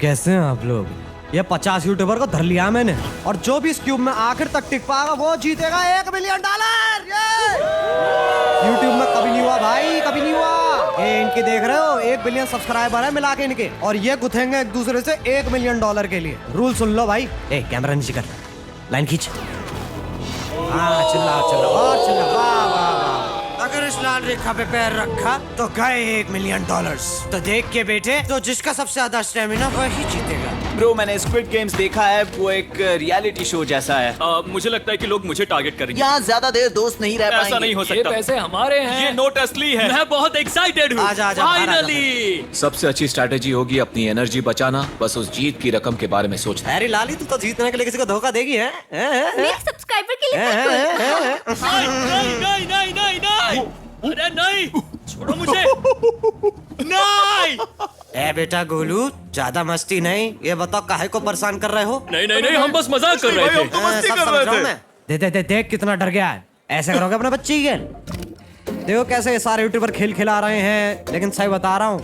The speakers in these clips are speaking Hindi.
कैसे हैं आप लोग? ये 50 यूट्यूबर को धर लिया मैंने, और जो भी इस क्यूब में आखिर तक टिक पाएगा वो जीतेगा $1 मिलियन। यूट्यूब में कभी नहीं हुआ भाई, कभी नहीं हुआ। ये इनकी देख रहे हो, 1 बिलियन सब्सक्राइबर है मिला के इनके, और ये गुथेंगे एक दूसरे से $1 मिलियन के लिए। रूल सुन लो भाई। कैमरा नीचे कर, लाइन खींच। हाँ चिल्लाओ चिल्लाओ और चिल्लाओ। वाह वाह वाह। अगर इस लाल रेखा पे पैर रखा तो गए $1 मिलियन। तो देख के बेटे, तो जिसका सबसे ज्यादा स्टेमिना वही जीतेगा। ब्रो मैंने स्क्विड गेम्स देखा है, वो एक रियलिटी शो जैसा है। मुझे लगता है कि लोग मुझे टारगेट करेंगे। यहाँ ज्यादा देर दोस्त नहीं रह पाएंगे। ऐसा नहीं हो ये सकता। पैसे हमारे हैं। ये नोट असली है। मैं बहुत एक्साइटेड हूँ। आजा, आजा, बाहर आजा। फाइनली। सबसे अच्छी स्ट्रैटेजी होगी अपनी एनर्जी बचाना, बस उस जीत की रकम के बारे में सोचना। अरे लाली, तू तो जीतने के लिए किसी को धोखा देगी है? मेरे सब्सक्राइबर के लिए नहीं नहीं नहीं नहीं नहीं। अरे नहीं, छोड़ो मुझे। नहीं। ए बेटा गोलू, ज्यादा मस्ती नहीं। ये बताओ काहे को परेशान कर रहे हो? नहीं नहीं नहीं, हम बस मजाक कर रहे थे। सब समझ रहा हूं मैं। देख कितना डर गया है। ऐसे करोगे अपने बच्चे की? देखो कैसे ये सारे यूट्यूबर खेल खिला रहे हैं, लेकिन सही बता रहा हूँ,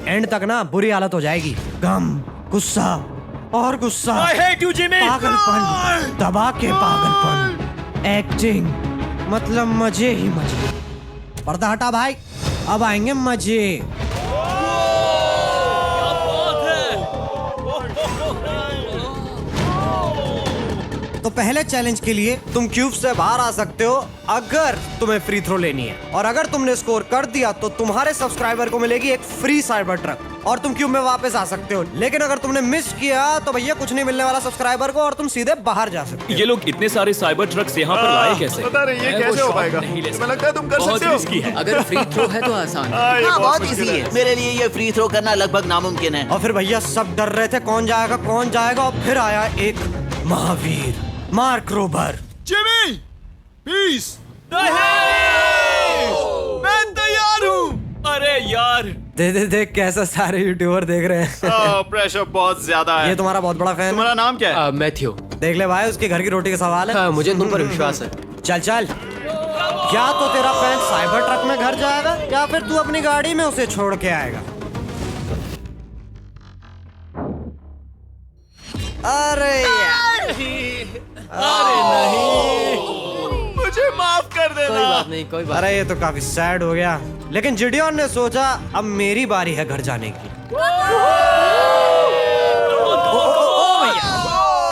एंड तक ना बुरी हालत हो जाएगी। गम, गुस्सा और गुस्सा, I hate you, Jimmy. पागलपन, दबा के पागलपन, एक्टिंग, मतलब मजे ही मजे। पर्दा हटा भाई, अब आएंगे मजे। तो पहले चैलेंज के लिए तुम क्यूब से बाहर आ सकते हो अगर तुम्हें फ्री थ्रो लेनी है, और अगर तुमने स्कोर कर दिया तो तुम्हारे सब्सक्राइबर को मिलेगी एक फ्री साइबर ट्रक, और तुम क्यूब में वापस आ सकते हो। लेकिन अगर तुमने मिस किया तो भैया कुछ नहीं मिलने वाला सब्सक्राइबर को, और तुम सीधे बाहर जा सकते हो। ये लोग इतने सारे साइबर ट्रक्स यहाँ पर लाए कैसे? पता नहीं ये कैसे हो पाएगा। तुम्हें लगता है तुम कर बहुत सकते हो? रिस्की है। अगर फ्री थ्रो है तो आसान है। हाँ बहुत इजी है, मेरे लिए ये फ्री थ्रो करना लगभग नामुमकिन है। और फिर भैया सब डर रहे थे कौन जाएगा, और फिर आया एक Mahavir, Mark Rober. Jimmy, peace. मैं तैयार हूँ। अरे यार, देख कैसा सारे यूट्यूबर देख रहे हैं। प्रेशर बहुत ज्यादा है। ये तुम्हारा बहुत बड़ा फैन है। तुम्हारा नाम क्या है? मैथ्यू। देख ले भाई, उसके घर की रोटी का सवाल है। हाँ, मुझे तुम पर विश्वास है। चल क्या तो तेरा फैन साइबर ट्रक में घर जाएगा, या फिर तू अपनी गाड़ी में उसे छोड़ के आएगा? अरे यार, अरे नहीं। मुझे माफ कर देना। कोई बात नहीं, कोई बात अरे ये तो काफी सैड हो गया। लेकिन जिडियन ने सोचा अब मेरी बारी है घर जाने की।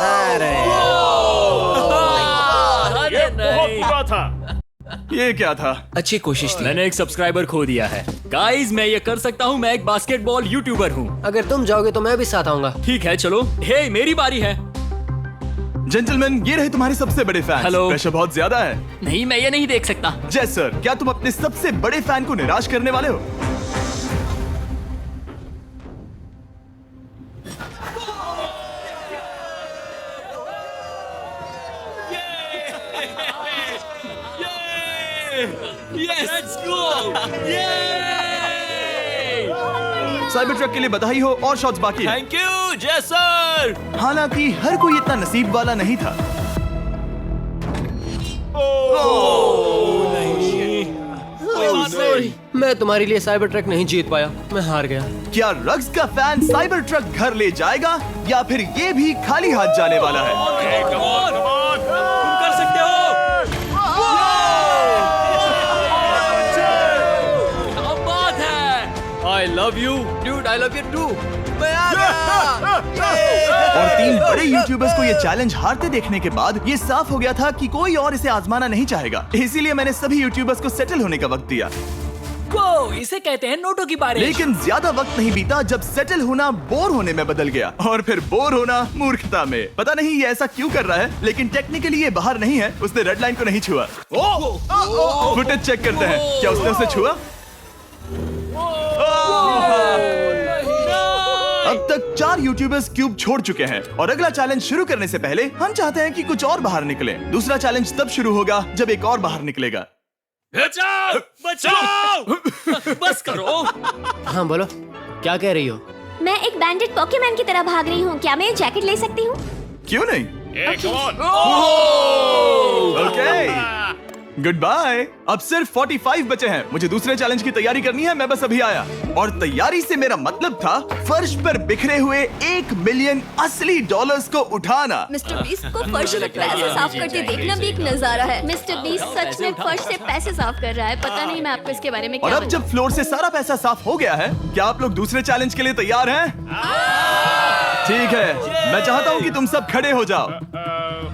अरे अरे नहीं। बुरा था। ये क्या था? अच्छी कोशिश थी। मैंने एक सब्सक्राइबर खो दिया है। गाइस, मैं ये कर सकता हूँ। मैं एक बास्केटबॉल यूट्यूबर हूँ। अगर तुम जाओगे तो मैं भी साथ आऊंगा। ठीक है चलो। हे, मेरी बारी है। जेंटलमैन, ये रहे तुम्हारे सबसे बड़े फैन। हेलो। प्रेशर बहुत ज्यादा है। नहीं, मैं ये नहीं देख सकता। जय सर, क्या तुम अपने सबसे बड़े फैन को निराश करने वाले हो? Yes, let's go. Cyber truck के लिए बधाई हो, और शॉट्स बाकी है। थैंक यू जय सर। हालांकि हर कोई इतना नसीब वाला नहीं था। मैं तुम्हारे लिए साइबर ट्रक नहीं जीत पाया, मैं हार गया। क्या रग्स का फैन साइबर ट्रक घर ले जाएगा, या फिर ये भी खाली हाथ जाने वाला है? तुम कर सकते हो। क्या बात है। I love you, Dude, I love you too. मैं आ और 3 बड़े यूट्यूबर्स को ये चैलेंज हारते देखने के बाद ये साफ हो गया था कि कोई और इसे आजमाना नहीं चाहेगा। इसीलिए मैंने सभी यूट्यूबर्स को सेटल होने का वक्त दिया। इसे कहते हैं नोटों की बारिश। लेकिन ज्यादा वक्त नहीं बीता जब सेटल होना बोर होने में बदल गया, और फिर बोर होना मूर्खता में। पता नहीं ये ऐसा क्यों कर रहा है, लेकिन टेक्निकली ये बाहर नहीं है। उसने रेड लाइन को नहीं छुआ। फुटेज चेक करते हैं, क्या उसने उसे छुआ? अब तक 4 यूट्यूबर्स क्यूब छोड़ चुके हैं, और अगला चैलेंज शुरू करने से पहले हम चाहते हैं कि कुछ और बाहर निकले। दूसरा चैलेंज तब शुरू होगा जब एक और बाहर निकलेगा। बचाओ बचाओ। बस करो। हाँ बोलो, क्या कह रही हो? मैं एक बैंडेड पॉकीमैन की तरह भाग रही हूँ। क्या मैं ये जैकेट ले सकती हूँ? क्यों नहीं? ओके। Good bye. अब सिर्फ 45 बचे हैं। मुझे दूसरे चैलेंज की तैयारी करनी है। मैं बस अभी आया। और तैयारी से मेरा मतलब था फर्श पर बिखरे हुए 1 मिलियन असली डॉलर्स को उठाना। मिस्टर बीस्ट को फर्श से पैसे साफ करते देखना भी एक नजारा है। मिस्टर बीस्ट सच में फर्श से पैसे साफ कर रहा है। पता नहीं मैं आपको इसके बारे में और क्या अब जब फ्लोर से सारा पैसा साफ हो गया है, क्या आप लोग दूसरे चैलेंज के लिए तैयार हैं? ठीक है, मैं चाहता हूँ कि तुम सब खड़े हो जाओ।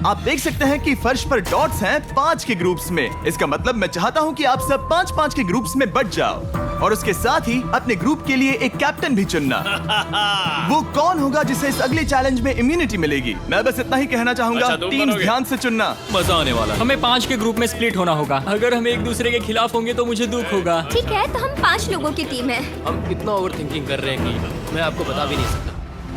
आप देख सकते हैं कि फर्श पर डॉट्स हैं 5 के ग्रुप्स में। इसका मतलब मैं चाहता हूँ कि आप सब 5-5 के ग्रुप्स में बट जाओ और उसके साथ ही अपने ग्रुप के लिए एक कैप्टन भी चुनना। वो कौन होगा जिसे इस अगले चैलेंज में इम्यूनिटी मिलेगी? मैं बस इतना ही कहना चाहूंगा, अच्छा, तुम टीम्स करोगे? ध्यान से चुनना। मजा आने वाला है। हमें 5 के ग्रुप में स्प्लिट होना होगा। अगर हम एक दूसरे के खिलाफ होंगे तो मुझे दुख होगा। ठीक है, तो हम 5 लोगों की टीम है। हम इतना ओवर थिंकिंग कर रहे हैं कि मैं आपको बता भी नहीं सकता।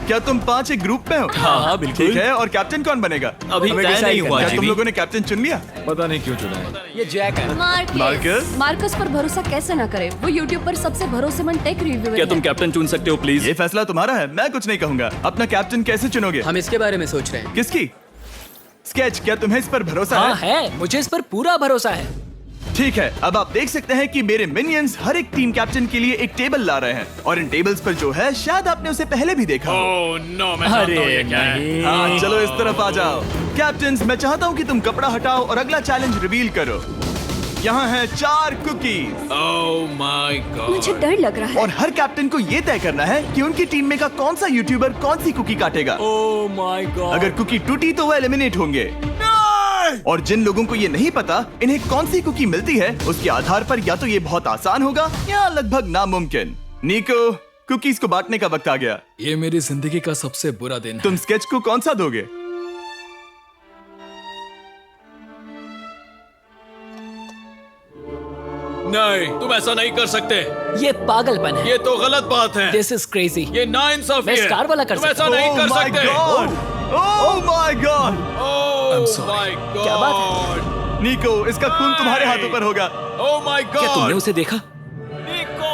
क्या तुम 5 एक ग्रुप में हो? हाँ, बिल्कुल। ठीक है, और कैप्टन कौन बनेगा? अभी हमें तय decide नहीं हुआ क्या तुम जीवी। लोगों ने कैप्टन चुन लिया? पता नहीं क्यों चुना है। ये जैक है। मार्कस? मार्कस पर भरोसा कैसे न करें? वो यूट्यूब पर सबसे भरोसेमंद टेक रिव्यूअर क्या है। तुम कैप्टन चुन सकते हो प्लीज? ये फैसला तुम्हारा है, मैं कुछ नहीं कहूंगा। अपना कैप्टन कैसे चुनोगे? हम इसके बारे में सोच रहे हैं। किसकी? स्केच, क्या तुम्हें इस पर भरोसा हाँ है? है, मुझे इस पर पूरा भरोसा है। ठीक है, अब आप देख सकते हैं कि मेरे मिनियंस हर एक टीम कैप्टन के लिए एक टेबल ला रहे हैं और इन टेबल्स पर जो है शायद आपने उसे पहले भी देखा हो। अरे नहीं। हाँ, चलो इस तरफ आ जाओ। कैप्टन्स, मैं चाहता हूँ कि तुम कपड़ा हटाओ और अगला चैलेंज रिवील करो। यहाँ हैं 4 कुकीज मुझे डर लग रहा है। और हर कैप्टन को ये तय करना है कि उनकी टीम में का कौन सा यूट्यूबर कौन सी कुकी काटेगा। Oh my God. अगर कुकी टूटी तो वो एलिमिनेट होंगे। और जिन लोगों को ये नहीं पता इन्हें कौन सी कुकी मिलती है, उसके आधार पर या तो ये बहुत आसान होगा या लगभग नामुमकिन। निको, कुकीज को बांटने का वक्त आ गया। ये मेरी जिंदगी का सबसे बुरा दिन है। तुम स्केच को कौन सा दोगे? नहीं, तुम ऐसा नहीं कर सकते। ये पागलपन है। ये तो गलत बात है। This is crazy. ये नाइंसाफी मैं है। स्टार वाला कर तुम ऐसा सकता नहीं Oh कर my सकते। God! Oh my God! Oh my God! क्या बात निको, इसका खून तुम्हारे हाथों पर होगा। Oh my God! क्या तुमने उसे देखा? निको!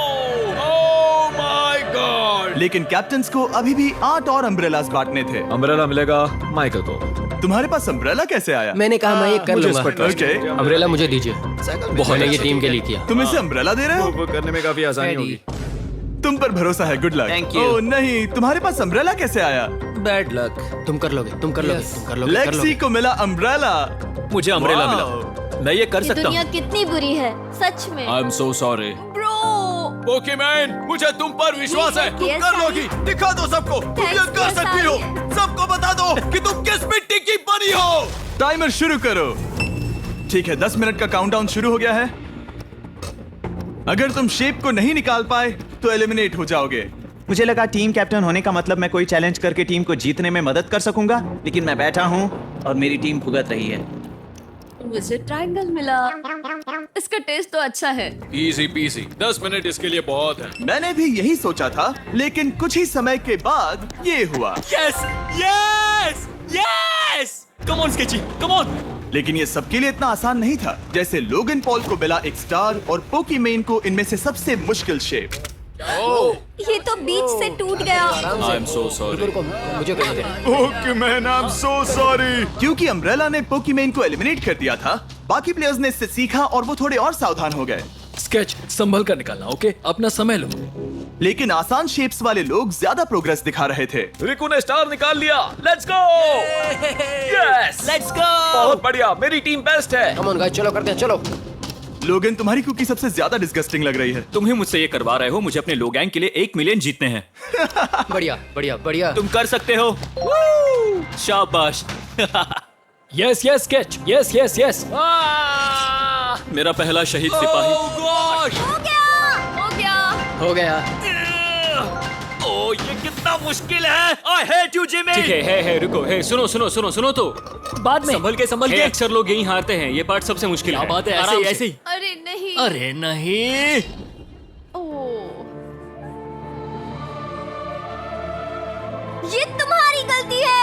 Oh my God! लेकिन कैप्टन्स को अभी भी 8 और अम्ब्रेलास बांटने थे। अम्ब्रेला मिलेगा माइकल को। तुम्हारे पास अम्ब्रेला कैसे आया? मैंने कहा मैं ये कर मुझे इस लूंगा। पर trust है। ओके, अम्ब्रेला मुझे दीजिए। बहुत ये टीम के लिए किया। तुम इसे अम्ब्रेला दे रहे हो? वो करने में काफी आसानी होगी। तुम पर भरोसा है, गुड लक। Thank you. ओह नहीं, तुम्हारे पास अम्ब्रेला कैसे आया? Bad luck. तुम कर लोगे, तुम कर लोगे, तुम कर लोगे, कर लेक्सी लोगे। को मिला अम्ब्रेला। मुझे अम्ब्रेला Wow. मिला। मैं ये कर ये सकता दुनिया हूँ। कितनी बुरी है, सच में। I am so sorry. Bro, Pokemon, मुझे तुम पर विश्वास है। तुम Yes, कर I- लोगी। दिखा दो सबको। तुम ये Thanks, कर yes, सकती हो। I- सबको बता दो कि तुम किस मिट्टी की बनी हो। टाइमर शुरू करो। ठीक है, 10 मिनट का काउंटडाउन शुरू हो गया है। अगर तुम शेप को नहीं निकाल पाए तो एलिमिनेट हो जाओगे। मुझे लगा टीम कैप्टन होने का मतलब मैं कोई चैलेंज करके टीम को जीतने में मदद कर सकूंगा, लेकिन मैं बैठा हूँ और मेरी टीम भुगत रही है। मुझे ट्रायंगल मिला। इसका टेस्ट तो अच्छा है। Easy PC. 10 मिनट इसके लिए बहुत है। मैंने भी यही सोचा था, लेकिन कुछ ही समय के बाद ये हुआ। Yes yes yes. Come on sketchy, come on. लेकिन ये सबके लिए इतना आसान नहीं था। जैसे लोगन पॉल को मिला एक स्टार और पोकीमेन को इनमें से सबसे मुश्किल शेप। ये तो बीच से टूट गया। आई एम सो सॉरी। रुको, मुझे कहने दे। पोकीमेन, आई एम सो सॉरी। क्योंकि अम्ब्रेला ने पोकीमेन को एलिमिनेट कर दिया था, बाकी प्लेयर्स ने इससे सीखा और वो थोड़े और सावधान हो गए। स्केच संभल कर निकालना, ओके? अपना समय लो। लेकिन आसान शेप्स वाले लोग ज्यादा प्रोग्रेस दिखा रहे थे। रिकू ने स्टार निकाल लिया। Let's go. Yes, let's go. बहुत बढ़िया। मेरी टीम बेस्ट है। कम ऑन गाइस, चलो करते हैं, चलो। लोगन, तुम्हारी कुकी सबसे ज्यादा डिस्गस्टिंग लग रही है। तुम ही मुझसे ये करवा रहे हो। मुझे अपने लो गैंग के लिए 1 मिलियन जीतने हैं। बढ़िया, बढ़िया, बढ़िया। तुम कर सकते हो। शाबाश। Yes yes sketch. Yes yes yes. मेरा पहला शहीद सिपाही। हो गया। हो गया। ओह, ये कितना मुश्किल है। I hate you Jimmy. ठीक है, रुको, सुनो सुनो सुनो सुनो तो। बाद में संभल के अक्सर लोग यही हारते हैं। ये पार्ट सबसे मुश्किल है। बात है, ऐसे आराम ही से। ऐसे ही। अरे नहीं। अरे नहीं। ओह, ये तुम्हारी गलती है।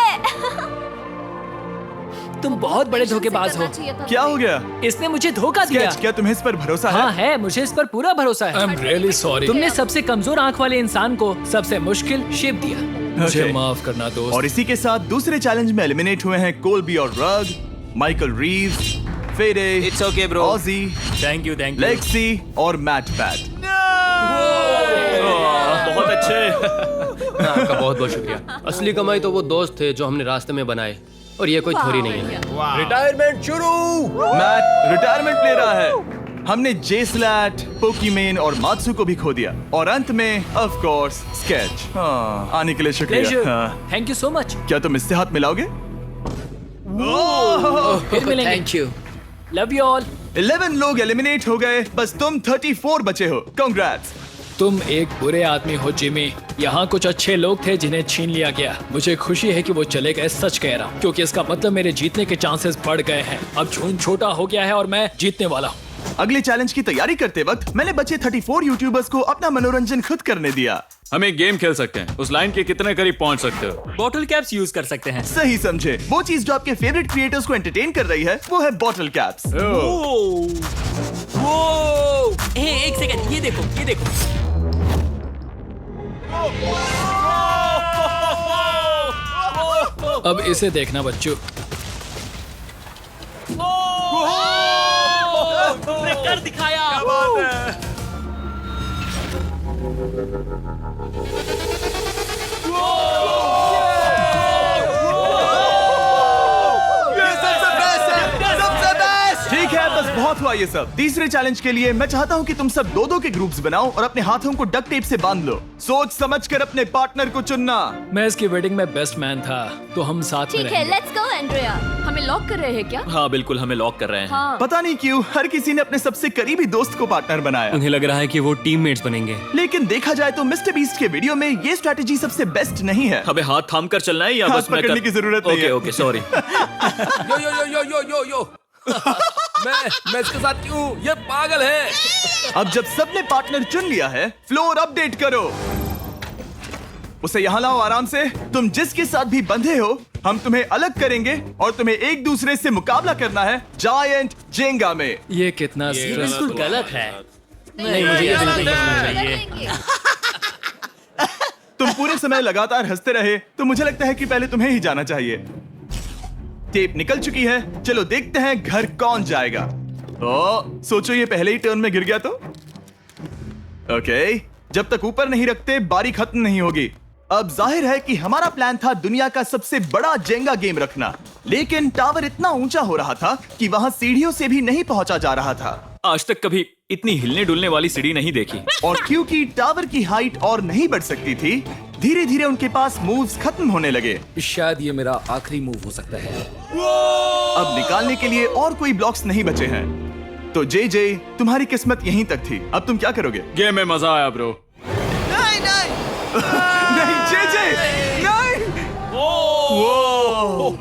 तुम बहुत बड़े धोखेबाज हो। करना चाहिए था। क्या हो गया? इसने मुझे धोखा दिया। स्केच, क्या तुम्हें इस पर भरोसा हाँ है? है, मुझे इस पर पूरा भरोसा आई है। Am really sorry. तुमने सबसे कमजोर आंख वाले इंसान को सबसे मुश्किल शेप दिया। मुझे Okay. माफ करना दोस्त। और इसी के साथ दूसरे चैलेंज में एलिमिनेट हुए हैं कोल्बी और रग, माइकल रीव्स, फेरे, It's okay, bro. Aussie, thank you Lexi और मैट पैट। बहुत अच्छे। आपका बहुत बहुत शुक्रिया। असली कमाई तो वो दोस्त थे जो हमने रास्ते में बनाए, और ये कोई थोड़ी नहीं है। रिटायरमेंट शुरू। मैट रिटायरमेंट ले रहा है। हमने जेस्लैट, पोकीमेन और मात्सु को भी खो दिया, और अंत में ऑफ कोर्स स्केच। हाँ, आने के लिए शुक्रिया। हाँ। Thank you so much. क्या तुम इससे हाथ मिलाओगे? फिर मिलेंगे। Thank you. Love you all. 11 लोग एलिमिनेट हो गए, बस तुम 34 बचे हो। कांग्रेट्स। तुम एक बुरे आदमी हो जिमी। यहाँ कुछ अच्छे लोग थे जिन्हें छीन लिया गया। मुझे खुशी है कि वो चले गए, सच कह रहा हूँ, क्योंकि इसका मतलब मेरे जीतने के चांसेस बढ़ गए हैं। अब झुंड छोटा हो गया है और मैं जीतने वाला हूँ। अगले चैलेंज की तैयारी करते वक्त मैंने बचे 34 यूट्यूबर्स को अपना मनोरंजन खुद करने दिया। हम एक गेम खेल सकते हैं। उस लाइन के कितने करीब पहुंच सकते हो? बॉटल कैप्स यूज कर सकते हैं। सही समझे। वो चीज जो आपके फेवरेट क्रिएटर्स को एंटरटेन कर रही है वो है बॉटल कैप्स। एक सेकंड, ये देखो, ये देखो। अब इसे देखना बच्चों। कर दिखाया। ठीक है, बस बहुत हुआ ये सब। तीसरे चैलेंज के लिए मैं चाहता हूँ कि तुम सब दो के ग्रुप्स बनाओ और अपने हाथों को डक्ट टेप से बांध लो। सोच समझकर अपने पार्टनर को चुनना। मैं इसकी वेडिंग में बेस्ट मैन था, तो हम साथ में ठीक है, रहेंगे। Let's go Andrea. हमें लॉक कर रहे हैं क्या? हाँ बिल्कुल, हमें लॉक कर रहे हैं। हाँ। पता नहीं क्यों हर किसी ने अपने सबसे करीबी दोस्त को पार्टनर बनाया। उन्हें लग रहा है कि वो टीममेट्स बनेंगे। लेकिन देखा जाए तो मिस्टर बीस्ट के वीडियो में ये स्ट्रैटेजी सबसे बेस्ट नहीं है। हमें हाथ थाम कर चलना है या हाथ बस मैं पकड़ने की जरूरत नहीं है। Okay sorry. यो यो यो यो यो यो यो मैं इसके साथ क्यों? ये पागल है। अब जब सबने पार्टनर चुन लिया है, फ्लोर अपडेट करो। उसे यहाँ लाओ आराम से। तुम जिसके साथ भी बंधे हो, हम तुम्हें अलग करेंगे और तुम्हें एक दूसरे से मुकाबला करना है जायंट जेंगा में। ये कितना बिल्कुल गलत है। नहीं, मुझे ये बिल्कुल नहीं चाहिए। करेंगे। तुम पूरे समय लगातार हंसते रहे, तो मुझे लगता है कि पहले तुम्हें ही जाना चाहिए। टेप निकल चुकी है, चलो देखते हैं घर कौन जाएगा। ओ, सोचो ये पहले ही टर्न में गिर गया तो। ओके, जब तक ऊपर नहीं रखते बारी खत्म नहीं होगी। अब जाहिर है कि हमारा प्लान था दुनिया का सबसे बड़ा जेंगा गेम रखना, लेकिन टावर इतना ऊंचा हो रहा था कि वहां सीढ़ियों से भी नहीं पहुंचा जा रहा था। आज तक कभी इतनी हिलने डुलने वाली सीढ़ी नहीं देखी। और क्योंकि टावर की हाइट और नहीं बढ़ सकती थी, धीरे धीरे उनके पास मूव्स खत्म होने लगे। शायद ये मेरा आखिरी मूव हो सकता है। अब निकालने के लिए और कोई ब्लॉक्स नहीं बचे हैं। तो जे तुम्हारी किस्मत यहीं तक थी। अब तुम क्या करोगे? गेम में मजा आया ब्रो। नहीं जे नहीं।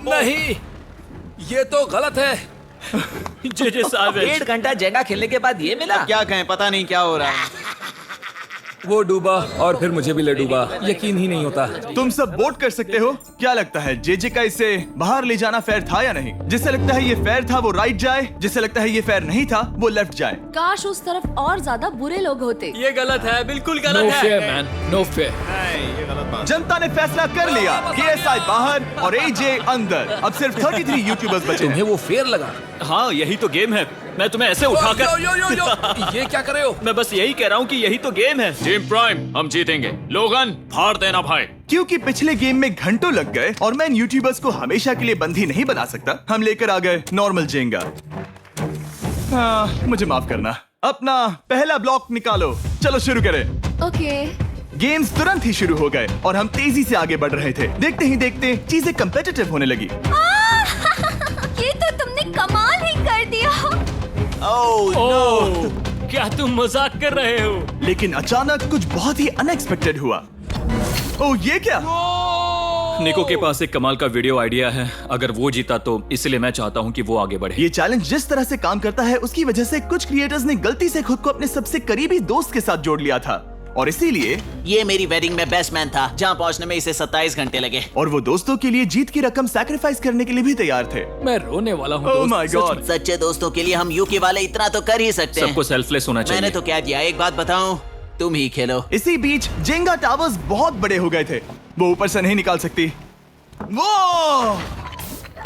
नहीं, ये तो गलत है। जे साहब 1.5 घंटा जेंगा खेलने के बाद ये मिला। क्या कहें, पता नहीं क्या हो रहा है। वो डूबा और फिर मुझे भी ले डूबा। यकीन ही नहीं होता। तुम सब वोट कर सकते हो। क्या लगता है जे का इसे बाहर ले जाना फेयर था या नहीं? जिसे लगता है ये फेयर था वो राइट जाए, जिसे लगता है ये फेयर नहीं था वो लेफ्ट जाए। काश उस तरफ और ज्यादा बुरे लोग होते। ये गलत है, बिल्कुल नो गलत फेयर है। Man, no fair. जनता ने फैसला कर लिया। KSI बाहर और AJ अंदर। अब सिर्फ 33 यूट्यूबर्स बचे हैं। तुम्हें वो फेयर लगा? हाँ यही तो गेम है। मैं तुम्हें ऐसे उठाकर यो यो यो यो ये क्या कर रहे हो? मैं बस यही कह रहा हूँ कि यही तो गेम है। टीम प्राइम, हम जीतेंगे। लोगन, फाड़ देना भाई। क्योंकि पिछले गेम में घंटों लग गए और मैं इन यूट्यूबर्स को हमेशा के लिए बंदी नहीं बना सकता, हम लेकर आ गए नॉर्मल जेंगा। मुझे माफ करना। अपना पहला ब्लॉक निकालो। चलो शुरू करें। ओके। गेम्स तुरंत ही शुरू हो गए और हम तेजी से आगे बढ़ रहे थे। देखते ही देखते चीजें कम्पिटिटिव होने लगी। ये तो तुमने कमाल ही कर दिया। ओह, क्या तुम मजाक कर रहे हो? लेकिन अचानक कुछ बहुत ही अनएक्सपेक्टेड हुआ। ओह, ये क्या? निको के पास एक कमाल का वीडियो आइडिया है। अगर वो जीता तो इसलिए मैं चाहता हूँ कि वो आगे बढ़े। ये चैलेंज जिस तरह से काम करता है उसकी वजह से कुछ क्रिएटर्स ने गलती से खुद को अपने सबसे करीबी दोस्त के साथ जोड़ लिया था, और इसीलिए ये मेरी वेडिंग में बेस्ट मैन था, जहाँ पहुँचने में इसे 27 घंटे लगे। और वो दोस्तों के लिए जीत की रकम सैक्रिफाइस करने के लिए भी तैयार थे। मैं रोने वाला हूँ। Oh my God. सच्चे दोस्तों के लिए हम यूके वाले इतना तो कर ही सकते हैं। सबको सेल्फलेस होना चाहिए। मैंने तो क्या दिया, एक बात बताऊं, तुम ही खेलो। इसी बीच जेंगा टावर्स बहुत बड़े हो गए थे। वो ऊपर से नहीं निकाल सकती। वो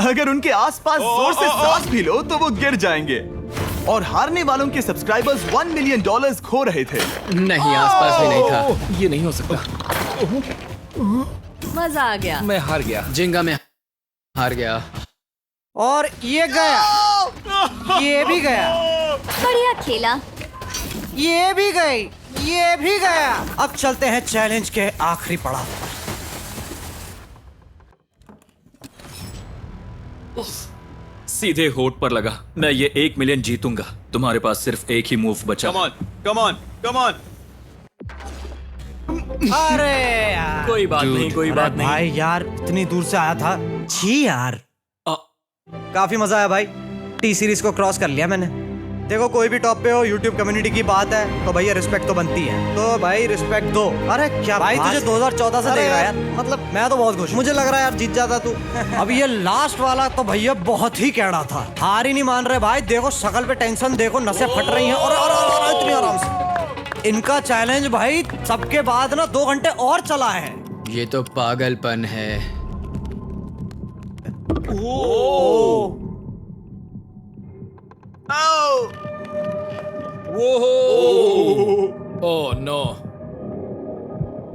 अगर उनके आसपास जोर से सांस भी लो तो वो गिर जाएंगे। और हारने वालों के सब्सक्राइबर्स $1 मिलियन खो रहे थे। नहीं, आसपास भी नहीं था। ये नहीं हो सकता। मजा आ गया। मैं हार गया। जिंगा में हार गया। और ये गया, ये भी गया, बढ़िया खेला। ये भी गई, ये भी गया। अब चलते हैं चैलेंज के आखिरी पड़ाव पर। सीधे होठ पर लगा। मैं ये 1 मिलियन जीतूंगा। तुम्हारे पास सिर्फ एक ही मूव बचा। Come on, come on, come on. अरे यार, कोई बात नहीं, कोई अरे बात नहीं। भाई यार, इतनी दूर से आया था। छी यार, काफी मजा आया भाई। टी सीरीज को क्रॉस कर लिया मैंने। देखो, कोई भी टॉप पे हो, यूट्यूब कम्युनिटी की बात है तो भैया रिस्पेक्ट तो बनती है। तो भाई रिस्पेक्ट दो। अरे क्या भाई, तुझे 2014 से देख रहा है यार। मतलब मैं तो बहुत खुश हूँ। मुझे लग रहा है यार जीत जाता तू। अब ये लास्ट वाला तो भैया बहुत ही कैड़ा था। हार ही नहीं मान रहे भाई। देखो शकल पे टेंशन, देखो नसें फट रही हैं। और इतनी आराम से इनका चैलेंज भाई सबके बाद ना 2 घंटे और चला है। ये तो पागलपन है। Oh no.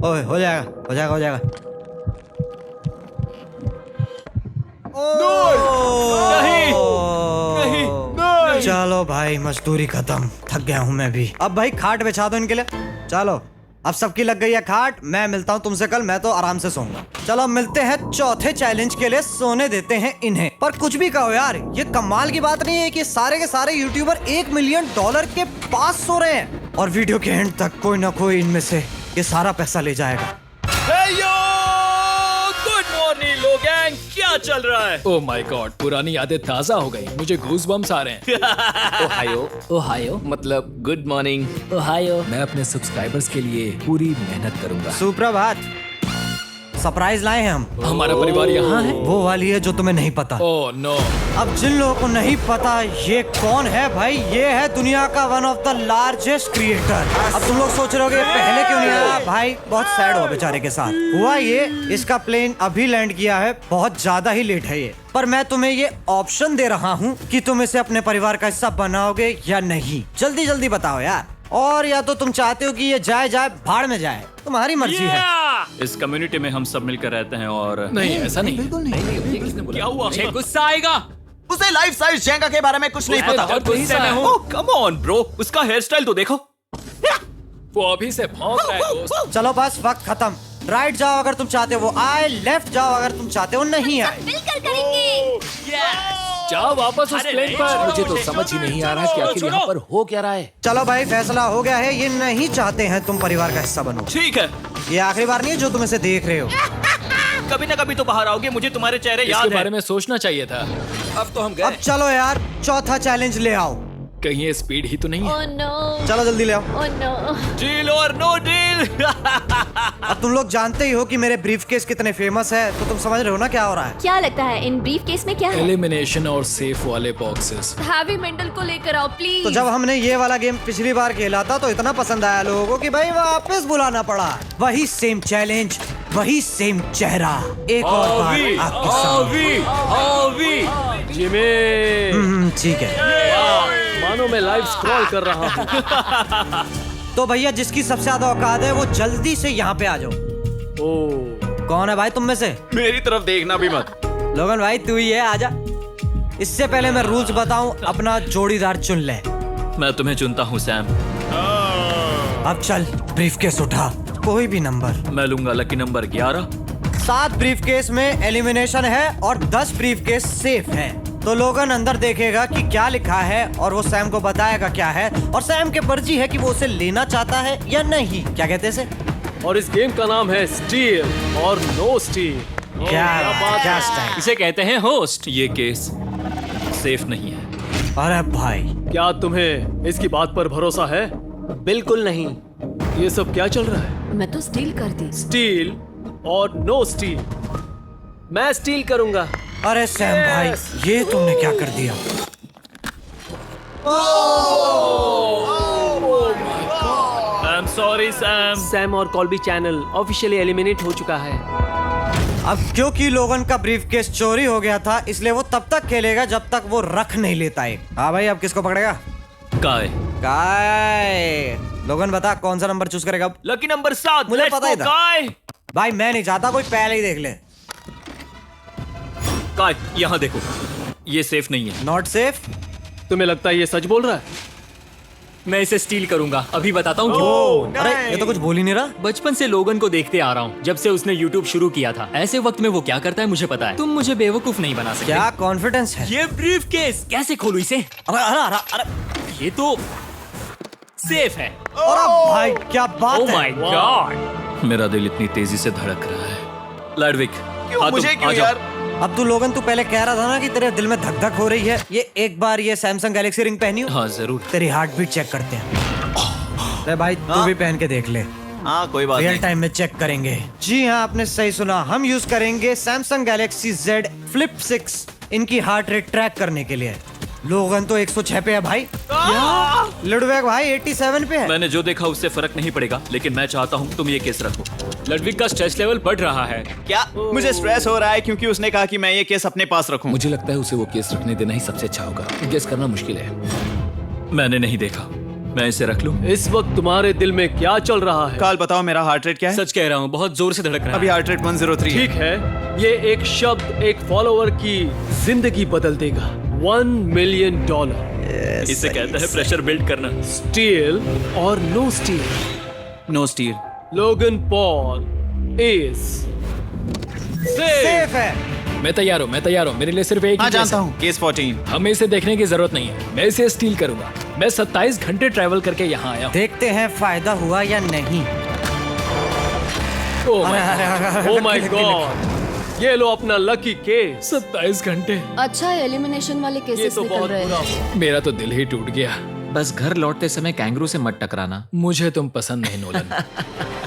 ओए, हो जाएगा, हो जाएगा, हो जाएगा। नहीं। चलो भाई, मजदूरी खत्म। थक गया हूँ मैं भी। अब भाई खाट बिछा दो इनके लिए। चलो, अब सबकी लग गई है खाट। मैं मिलता हूँ तुमसे कल। मैं तो आराम से सोऊंगा। चलो अब मिलते हैं चौथे चैलेंज के लिए। सोने देते हैं इन्हें। पर कुछ भी कहो यार, ये कमाल की बात नहीं है कि सारे के सारे यूट्यूबर $1 मिलियन के पास सो रहे हैं। और वीडियो के एंड तक कोई ना कोई इनमें से ये सारा पैसा ले जाएगा। गुड मॉर्निंग लोग, गैंग। क्या चल रहा है? ओह माय गॉड, पुरानी यादें ताजा हो गई। मुझे गूज़बम्प्स आ रहे हैं। ओहायो, ओहायो मतलब गुड मॉर्निंग। ओहायो। मैं अपने सब्सक्राइबर्स के लिए पूरी मेहनत करूंगा। सुप्रभात। सरप्राइज लाए हैं हम। हमारा परिवार यहाँ है। वो वाली है जो तुम्हें नहीं पता। Oh no. अब जिन लोगों को नहीं पता ये कौन है भाई, ये है दुनिया का one of the largest creator. अब तुम लोग सोच रहे होगे पहले क्यों नहीं आया। भाई बहुत सैड हुआ बेचारे के साथ। हुआ ये, इसका प्लेन अभी लैंड किया है। बहुत ज्यादा ही लेट है ये। पर मैं तुम्हें ये ऑप्शन दे रहा हूँ कि तुम इसे अपने परिवार का हिस्सा बनाओगे या नहीं। जल्दी जल्दी बताओ यार। और या तो तुम चाहते हो कि ये जाए भाड़ में जाए, तुम्हारी मर्जी है। इस कम्युनिटी में हम सब मिलकर रहते हैं और नहीं, ऐसा नहीं। बिल्कुल नहीं। क्या हुआ? मुझे गुस्सा आएगा। उसे लाइफ साइज जेंगा के बारे में कुछ नहीं पता। और गुस्से में हूँ। ओह कम ऑन ब्रो, उसका हेयर स्टाइल तो देखो। वो अभी से भौंक रहा है दोस्त। चलो बस, वक्त खत्म। राइट जाओ अगर तुम चाहते हो वो आए, लेफ्ट जाओ अगर तुम चाहते हो नहीं आए। मिलकर करेंगे। जाओ वापस उस प्लेन पर। मुझे तो समझ ही नहीं आ रहा कि आखिर यहाँ पर हो क्या रहा है। चलो भाई, फैसला हो गया है। ये नहीं चाहते हैं तुम परिवार का हिस्सा बनो। ठीक है, ये आखिरी बार नहीं है जो तुम इसे देख रहे हो। कभी ना कभी तो बाहर आओगे। मुझे तुम्हारे चेहरे इसके याद है। बारे में सोचना चाहिए था। अब तो हम अब चलो यार, चौथा चैलेंज ले आओ। कहीं ये स्पीड ही तो नहीं है। Oh no. चलो जल्दी ले आओ। Oh no. डील और नो डील। अब तुम लोग जानते ही हो कि मेरे ब्रीफकेस कितने फेमस है, तो तुम समझ रहे हो ना क्या हो रहा है। क्या लगता है इन ब्रीफ केस में क्या है? एलिमिनेशन और सेफ वाले बॉक्सेस। हैवी मेंटल को लेकर आओ प्लीज। तो जब हमने ये वाला गेम पिछली बार खेला था तो इतना पसंद आया लोगों को कि भाई वापस बुलाना पड़ा। वही सेम चैलेंज, वही सेम चेहरा, एक और बार आपके सामने। जिमी, ठीक है। मानो मैं लाइव स्क्रॉल कर रहा हूँ। तो भैया जिसकी सबसे ज्यादा औकात है वो जल्दी से यहाँ पे आ जाओ। ओह, कौन है भाई तुम में से? मेरी तरफ देखना भी मत। लोगन भाई तू ही है, आजा। इससे पहले मैं रूल्स बताऊं, अपना जोड़ीदार चुन ले। मैं तुम्हें चुनता हूँ सैम। अब चल ब्रीफकेस उठा, कोई भी नंबर। मैं लूंगा लकी नंबर 11। 7 ब्रीफकेस में एलिमिनेशन है और 10 ब्रीफकेस सेफ है। तो लोगन अंदर देखेगा कि क्या लिखा है और वो सैम को बताएगा क्या है। और सैम के मर्जी है कि वो उसे लेना चाहता है या नहीं। क्या कहते हैं इसे? और इस गेम का नाम है स्टील और नो स्टील। क्या स्टाइल। इसे कहते हैं होस्ट। ये केस सेफ नहीं है। अरे भाई, क्या तुम्हें इसकी बात पर भरोसा है? बिल्कुल नहीं। ये सब क्या चल रहा है? मैं तो स्टील कर दी। स्टील और नो स्टील। मैं स्टील करूंगा। अरे सैम भाई, ये तुमने क्या कर दिया? I am sorry Sam. Sam और कॉल्बी चैनल ऑफिशियली एलिमिनेट हो चुका है। अब क्योंकि लोगन का ब्रीफकेस चोरी हो गया था, इसलिए वो तब तक खेलेगा जब तक वो रख नहीं लेता है। हाँ भाई, अब किसको पकड़ेगा? काय काय। लोगन बता कौन सा नंबर चूज करेगा? Lucky number 7। मुझे पता ही था। काय भाई मैं नहीं चाहता कोई पहले ही देख ले। काय यहाँ देखो, ये सेफ नहीं है। Not safe. तुम्हें लगता है ये सच बोल रहा है? मैं इसे स्टील करूंगा, अभी बताता हूँ क्यों। अरे ये तो कुछ बोल ही नहीं रहा। बचपन से लोगन को देखते आ रहा हूँ, जब से उसने YouTube शुरू किया था। ऐसे वक्त में वो क्या करता है मुझे पता है। तुम मुझे बेवकूफ नहीं बना सकते। क्या कॉन्फिडेंस है? ये ब्रीफकेस कैसे खोलूं इसे? अरे अरे अरे अरे ये तो सेफ है। अरे भाई क्या बात ओह है। माय गॉड, मेरा दिल इतनी तेजी से धड़क रहा है। लैडविक, क्यों मुझे क्यों यार? अब तू लोगन तू पहले कह रहा था ना कि तेरे दिल में धक धक हो रही है। ये एक बार ये सैमसंग गैलेक्सी रिंग पहनी हो? हाँ जरूर। तेरी हार्ट बीट चेक करते हैं। अरे भाई तू भी पहन के देख ले। हाँ कोई बात रियल नहीं। टाइम में चेक करेंगे। जी हाँ, आपने सही सुना। हम यूज करेंगे सैमसंग गैलेक्सी Z Flip 6 इनकी हार्ट रेट ट्रैक करने के लिए। लोगन तो 106 पे है भाई। लुडविग भाई 87 पे है। मैंने जो देखा उससे फर्क नहीं पड़ेगा, लेकिन मैं चाहता हूँ तुम ये केस रखो। लडविक का स्ट्रेस लेवल बढ़ रहा है। क्या मुझे स्ट्रेस हो रहा है क्योंकि उसने कहा कि मैं ये केस अपने पास रखूं। मुझे लगता है उसे वो केस रखने देना ही सबसे अच्छा होगा। गेस करना मुश्किल है। मैंने नहीं देखा, मैं इसे रख लूं? इस वक्त तुम्हारे दिल में क्या चल रहा है? काल बताओ मेरा हार्ट रेट क्या है? सच कह रहा हूँ, बहुत जोर से धड़क रहा है। अभी हार्ट रेट 103 ठीक है, ये एक शब्द एक फॉलोवर की जिंदगी बदल देगा। $1 मिलियन। इसे कहते हैं प्रेशर बिल्ड करना। स्टील और no steal? No steal. Logan Paul is safe है। मैं तैयार हूँ, मेरे लिए सिर्फ एक हाँ ही केस जानता है। हूँ, केस 14। हमें इसे देखने की जरूरत नहीं है, मैं इसे स्टील करूंगा। मैं 27 घंटे ट्रैवल करके यहाँ आया हूँ। देखते हैं फायदा हुआ या नहीं। ओह माय गॉड, ये लो अपना लकी केस। 27 घंटे। अच्छा, एलिमिनेशन वाले ये केसेस तो निकल बहुत रहे बुरा हैं। हुआ। मेरा तो दिल ही टूट गया। बस घर लौटते समय कैंगरू से मत टकराना। मुझे तुम पसंद नहीं नोलन।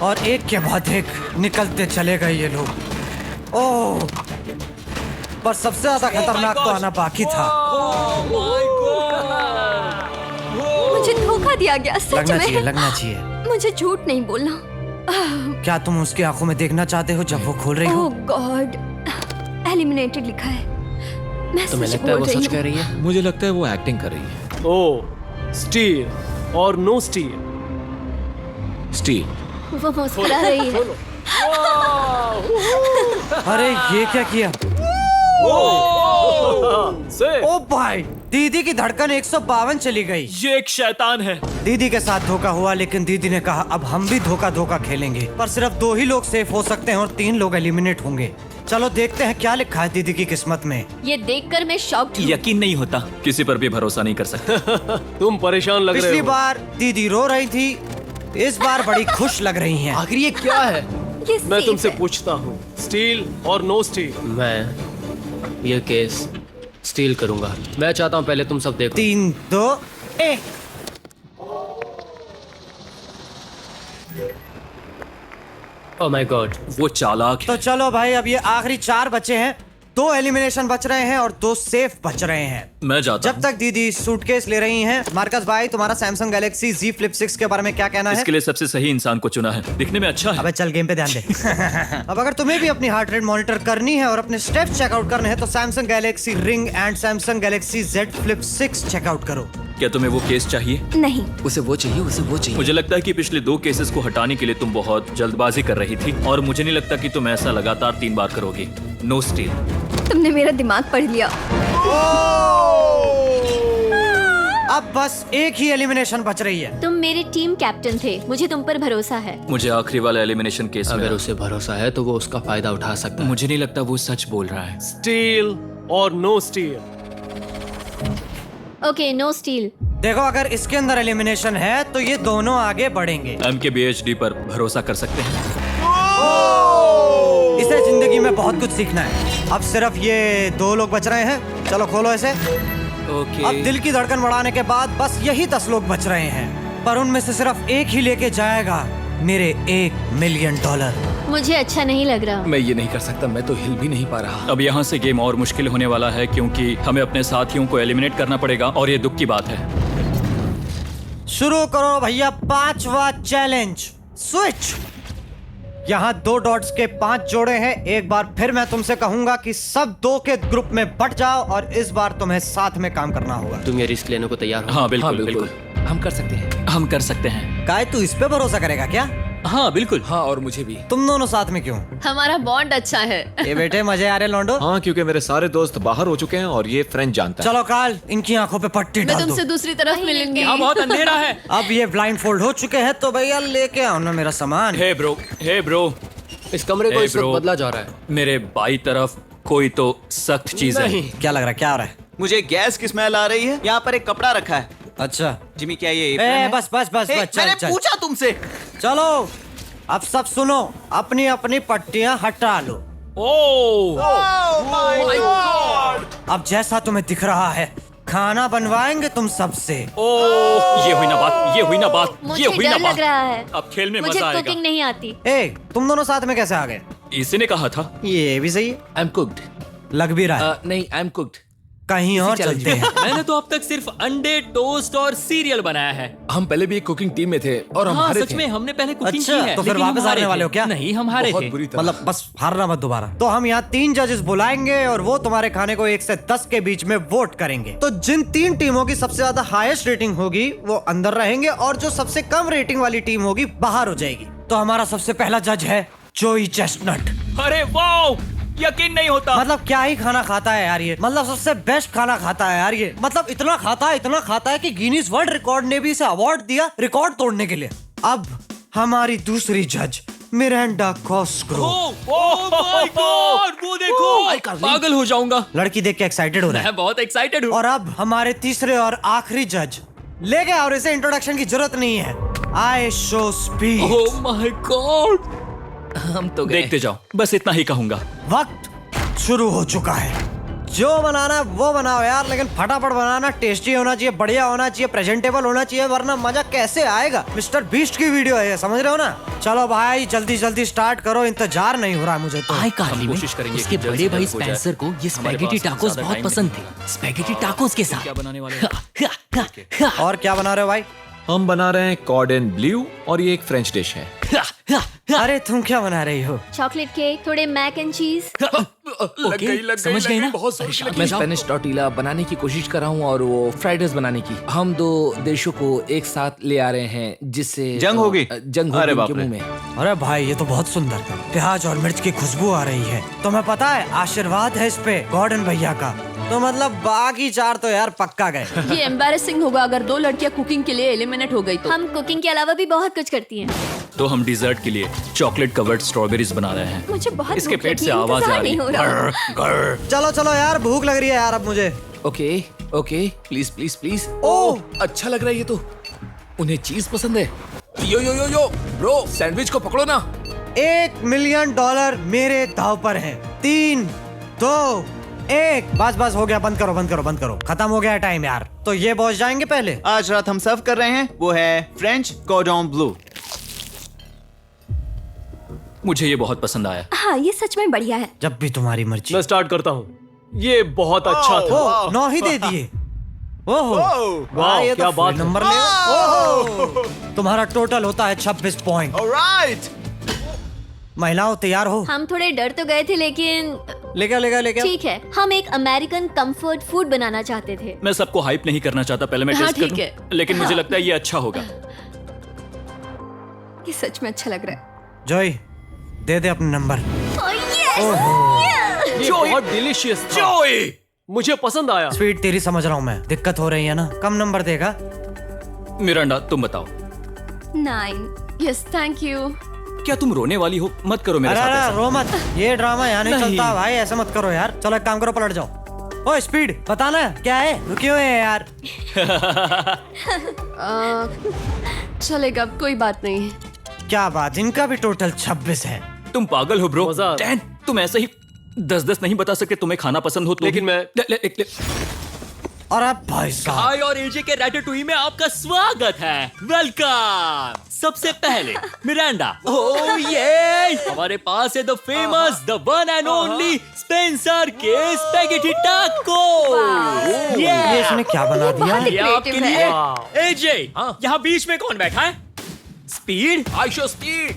और एक के बाद एक निकलते चले गए ये लोग। ओह, पर सबसे ज्यादा खतरनाक तो आना बाकी था। मुझे धोखा दिया गया, सच लगना चाहिए, में। लगना चाहिए। मुझे झूठ नहीं बोलना। क्या तुम उसकी आंखों में देखना चाहते हो जब वो खोल रही हो? ओह गॉड, एलिमिनेटेड लिखा है। मैं तुम्हें सच लगता है बोल वो रही सच कह हूँ। रही है? मुझे लगता है वो एक्टिंग कर रही है। ओह, स्टील और नो स्टील? स्टील। वो मुस्कुरा रही है। अरे ये क्या किया? ओ भाई, दीदी की धड़कन 152 चली गई। ये एक शैतान है। दीदी के साथ धोखा हुआ, लेकिन दीदी ने कहा अब हम भी धोखा खेलेंगे। पर सिर्फ 2 ही लोग सेफ हो सकते हैं और 3 लोग एलिमिनेट होंगे। चलो देखते हैं क्या लिखा है दीदी की किस्मत में। ये देखकर मैं शॉक्ड हूँ। यकीन नहीं होता, किसी पर भी भरोसा नहीं कर सकते। तुम परेशान लग रहे पिछली हो। बार दीदी रो रही थी, इस बार बड़ी खुश लग रही हैं। आखिर ये क्या है? ये मैं safe तुमसे है। पूछता हूँ, स्टील और नो स्टील? मैं ये केस स्टील करूंगा। मैं चाहता हूँ पहले तुम सब देखो। 3, 2, 1। ओह माय गॉड, वो चालाक तो है। चलो भाई, अब ये आखिरी 4 बचे हैं। 2 एलिमिनेशन बच रहे हैं और 2 सेफ बच रहे हैं। मैं जाता जब तक दीदी सूटकेस ले रही हैं, मार्कस भाई तुम्हारा सैमसंग गैलेक्सी Z Flip 6 के बारे में क्या कहना है? इसके लिए सबसे सही इंसान को चुना है, दिखने में अच्छा है। अबे चल गेम पे ध्यान दे। अब अगर तुम्हें भी अपनी हार्ट रेट मॉनिटर करनी है और अपने स्टेप्स चेकआउट करने हैं तो Samsung Galaxy ring and Samsung Galaxy Z Flip 6 checkout करो। क्या तुम्हें वो केस चाहिए? नहीं, उसे वो चाहिए। मुझे लगता है कि पिछले 2 केसेस को हटाने के लिए तुम बहुत जल्दबाजी कर रही थी, और मुझे नहीं लगता कि तुम ऐसा लगातार 3 बार करोगी। No steal. तुमने मेरा दिमाग पढ़ लिया। अब बस एक ही एलिमिनेशन बच रही है। तुम मेरे टीम कैप्टन थे, मुझे तुम पर भरोसा है। मुझे आखिरी वाला एलिमिनेशन केस अगर में उसे भरोसा है तो वो उसका फायदा उठा सकता है। मुझे नहीं लगता वो सच बोल रहा है। स्टील और no steal? Okay, no steal. देखो, अगर इसके अंदर एलिमिनेशन है तो ये दोनों आगे बढ़ेंगे। MKBHD पर भरोसा कर सकते हैं। इसे जिंदगी में बहुत कुछ सीखना है। अब सिर्फ ये 2 लोग बच रहे हैं। चलो खोलो इसे। ओके। अब दिल की धड़कन बढ़ाने के बाद बस यही 10 लोग बच रहे हैं, पर उनमें से सिर्फ एक ही लेके जाएगा मेरे $1 मिलियन। मुझे अच्छा नहीं लग रहा। मैं ये नहीं कर सकता, मैं तो हिल भी नहीं पा रहा। अब यहाँ से गेम और मुश्किल होने वाला है, क्योंकि हमें अपने साथियों को एलिमिनेट करना पड़ेगा, और ये दुख की बात है। शुरू करो भैया 5वां चैलेंज। स्विच। यहाँ 2 डॉट्स के 5 जोड़े हैं। एक बार फिर मैं तुमसे कहूंगा कि सब 2 के ग्रुप में बट जाओ और इस बार तुम्हें साथ में काम करना होगा। तुम ये रिस्क लेने को तैयार हो? हाँ बिल्कुल बिल्कुल हम कर सकते हैं। हम कर सकते हैं। काय तू इस पे भरोसा करेगा क्या? हाँ बिल्कुल। हाँ, और मुझे भी। तुम दोनों साथ में क्यों? हमारा बॉन्ड अच्छा है। ये बेटे मजे आ रहे लौंडो। हाँ, क्योंकि मेरे सारे दोस्त बाहर हो चुके हैं और ये फ्रेंच जानता है। चलो काल, इनकी आंखों पे पट्टी मैं डाल दो। तुमसे दूसरी तरफ मिलूंगी। यहाँ बहुत अंधेरा है। अब ये ब्लाइंड फोल्ड हो चुके हैं तो भैया लेके आओ ना मेरा सामान। हे ब्रो इस कमरे को Hey, इस वक्त bro. बदला जा रहा है। मेरे बाई तरफ कोई तो सख्त चीज है। नहीं। क्या लग रहा है, क्या हो रहा है? मुझे गैस की स्मेल आ रही है। यहाँ पर एक कपड़ा रखा है। अच्छा जिमी, क्या ये ए, apron है? बस बस बस हे, बस चल मैंने चल पूछा तुमसे। चलो अब सब सुनो, अपनी अपनी पट्टियां हटा लो। ओह अब जैसा तुम्हें दिख रहा है खाना बनवाएंगे तुम सबसे। ओह, ये हुई ना बात, ये हुई ना बात, मुझे ये हुई ना डर बात। लग रहा है। अब खेल में मुझे मजा आएगा। कुकिंग नहीं आती। ए, तुम दोनों साथ में कैसे आ गए? इसी ने कहा था। ये भी सही है, आई एम कुक्ड। लग भी रहा है। नहीं, आई एम कुक्ड। कहीं और चलते हैं। मैंने तो अब तक सिर्फ अंडे, टोस्ट और सीरियल बनाया है। हम पहले भी एक कुकिंग टीम में थे और हम हाँ हारे सच थे। में हमने पहले कुकिंग अच्छा, की है। तो फिर लेकिन हम वापस हारे आने वाले थे। हो क्या? नहीं, हम हारे बहुत थे। बुरी तरह। मतलब बस हारना मत दोबारा। तो हम यहाँ 3 जजेस बुलाएंगे और वो तुम्हारे खाने को 1 से 10 के बीच में वोट करेंगे। तो जिन 3 टीमों की सबसे ज्यादा हाईएस्ट रेटिंग होगी वो अंदर रहेंगे और जो सबसे कम रेटिंग वाली टीम होगी बाहर हो जाएगी। तो हमारा सबसे पहला जज है जोई चेस्टनट। अरे वाओ, यकीन नहीं होता। मतलब क्या ही खाना खाता है यार ये, मतलब सबसे बेस्ट खाना खाता है यार ये। मतलब इतना खाता है कि गिनीज वर्ल्ड रिकॉर्ड ने भी इसे अवार्ड दिया रिकॉर्ड तोड़ने के लिए। अब हमारी दूसरी जज मिरांडा कॉस्ग्रो। ओह माय गॉड, वो देखो, पागल हो जाऊंगा। लड़की देख के एक्साइटेड हो रहा है। मैं बहुत एक्साइटेड हूँ। और अब हमारे तीसरे और आखिरी जज ले गया और इसे इंट्रोडक्शन की जरूरत नहीं है। I show speed. Oh my God, हम तो गए। देखते जाओ, बस इतना ही कहूंगा। वक्त शुरू हो चुका है। जो बनाना है वो बनाओ यार, लेकिन फटाफट बनाना, टेस्टी होना चाहिए, बढ़िया होना चाहिए, प्रेजेंटेबल होना चाहिए, वरना मजा कैसे आएगा। मिस्टर बीस्ट की वीडियो है ये, समझ रहे हो ना? चलो भाई जल्दी जल्दी स्टार्ट करो, इंतजार नहीं हो रहा है मुझे तो। हाय कार्ली में कोशिश करेंगे उसके कि जल्द बड़े से भाई जल्द हो जाए। स्पेंसर को ये हमारे स्पैगेटी पास टाकोस ज्यादा बहुत टाइम पसंद थे। स्पैगेटी टाकोस के साथ क्या बनाने वाले हैं? और क्या बना रहे हो भाई? हम बना रहे हैं कॉर्डन ब्लू और ये एक फ्रेंच डिश है। अरे तुम क्या बना रही हो? चॉकलेट केक, थोड़े मैक एंड चीज। ओके, समझ गए ना? मैं स्पेनिश टॉर्टिला बनाने की कोशिश कर रहा हूँ और वो फ्राइड राइस बनाने की। हम 2 देशों को एक साथ ले आ रहे हैं जिससे जंग होगी? जंग अरे होगी बाप उनके रे। मुंह में। अरे भाई ये तो बहुत सुंदर, प्याज और मिर्च की खुशबू आ रही है। तुम्हें पता है आशीर्वाद है इस पे गॉर्डन भैया का। तो मतलब बाकी 4 तो यार पक्का गए। ये एम्बैरेसिंग होगा अगर 2 लड़कियां कुकिंग के लिए एलिमिनेट हो गई तो। हम कुकिंग के अलावा भी बहुत कुछ करती हैं। तो हम डिजर्ट के लिए चॉकलेट कवर्ड स्ट्रॉबेरीज बना रहे हैं। मुझे बहुत इसके भूख पेट लगी से है, आवाज आ इंतजार रही नहीं हो रहा। है। चलो चलो यार, भूख लग रही है यार अब मुझे। Okay okay, please please please. Oh, अच्छा लग रहा है ये तो। उन्हें चीज पसंद है। यो यो यो यो ब्रो, सैंडविच को पकड़ो ना। $1 मिलियन मेरे दाव पर है। 3, 2, 1। बस हो गया, बंद करो, खत्म हो गया टाइम यार। तो ये पहुंच जाएंगे पहले। आज रात हम सर्व कर रहे हैं वो है फ्रेंच कॉर्डन ब्लू। मुझे ये बहुत पसंद आया। हाँ ये सच में बढ़िया है। जब भी तुम्हारी मर्जी। मैं स्टार्ट करता हूँ। ये बहुत अच्छा था। ओ, 9 ही दे दिए। ओहो, वाह, ये क्या तो बात फुल है। नंबर ले। ओहो, तुम्हारा टोटल होता है 26 पॉइंट। ऑलराइट। महिलाओं तैयार हो? हम थोड़े डर तो गए थे लेकिन लेके ठीक है। हम एक अमेरिकन कंफर्ट फूड बनाना चाहते थे। मैं सबको हाइप नहीं करना चाहता, पहले मैं हाँ, टेस्ट कर ठीक लूं। है। लेकिन मुझे लगता है ये अच्छा होगा। ये सच में अच्छा लग रहा है। जॉय दे दे अपना नंबर। ये बहुत डिलीशियस था। मुझे पसंद आया। स्वीट तेरी समझ रहा हूँ मैं, दिक्कत हो रही है ना? कम नंबर देगा? मिरांडा तुम बताओ। 9। Yes thank you. क्या तुम रोने वाली हो? मत करो मेरे अरे साथ अरे ऐसा। रो मत, ये ड्रामा यहाँ नहीं नहीं। चलता भाई, ऐसा मत करो यार। चलो एक काम करो, पलट जाओ। ओ स्पीड बताना क्या है, रुके हुए हैं यार। चलेगा, कोई बात नहीं है। क्या बात, इनका भी टोटल 26 है। तुम पागल हो ब्रो। मजा आ रहा है। 10, तुम ऐसे ही 10-10 नहीं बता सकते तुम्हें खाना पसंद हो तो लेकिन भी। मैं- ले। और अब भाई साहब, हाय और एजे के रैटेटुई में आपका स्वागत है। वेलकम। सबसे पहले मिरांडा। ओह ये हमारे पास है the famous, the one and only Spencer के स्पैगेटी टाको। ये इसने क्या बना दिया? बहुत ही ये आपके creative लिए। एजे, यहाँ बीच में कौन बैठा है? स्पीड। I show speed.